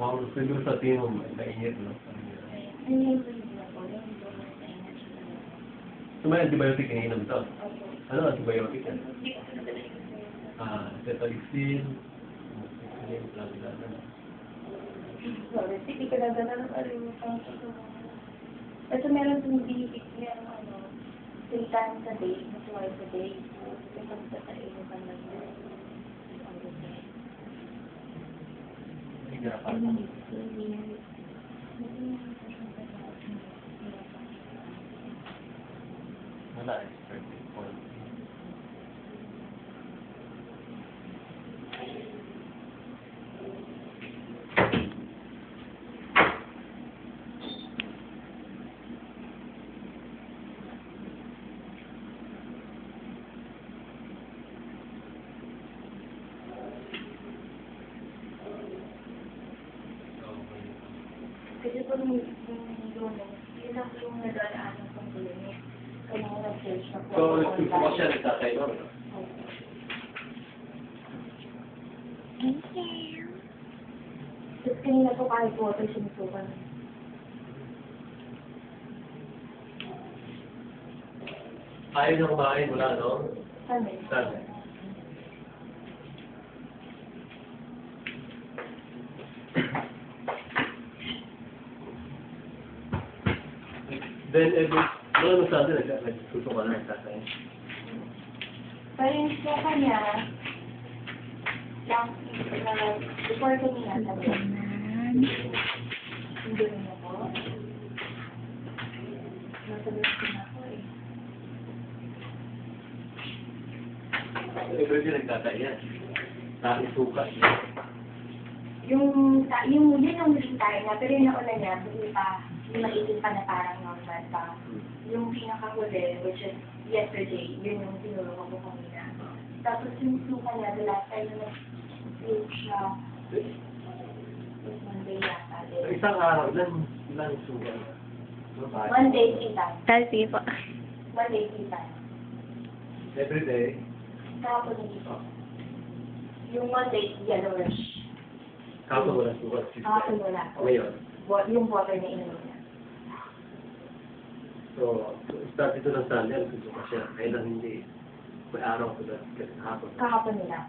Baka siguro sa tingin mo, mainit, no? Ayun po yun na po. Yung po na ingat siya. So, may antibiotic na inom to? Opo. Ano antibiotic yan? Hindi ko nadala yung Cetirizine, amoxicillin, Flavidan. sorry, hindi ko nadala ng Ito meron pong binibig niya, 3 times a day, twice a day. Ito sa tayo pa na Wala, expected point. Kasi po nung lunes, yun lang po yung nadaanan kong lunes. Kaya nag-search na po. So, gusto ko siya nagtatay mo, no? Tapos kanina po kahit water sinusukan. Ayaw niya kumain mula, no? Saan Saan? Then, ano sa atin, nagsuso ka na, nagtatay. Pero yung sa kanya, lang, before kanina, sabi, hindi rin ako. Nasabi ko na ako eh. Every day nagtatay yan. Dahil suka. Yun yung huling tayo na, pero yung nauna niya, hindi pa, yung maitin pa na parang normal pa. Yung pinakahuli, which is yesterday, yun yung tinulungan ko kanina. Tapos yung suka niya, the last time na nag-sleep siya, was Monday yata. Sa isang araw, ilan suka? Monday, 3 times. Sige po. Monday, 3 times. Every day. Kahapon hindi po. Yung Monday, yellowish. Kapag wala suka. Kahapon wala po. Ngayon. Yung water na inumin niya. So, start ito ng Sunday, nagsusuka siya. Kailan hindi. May araw ko na, kasi hapon. Kahapon nila.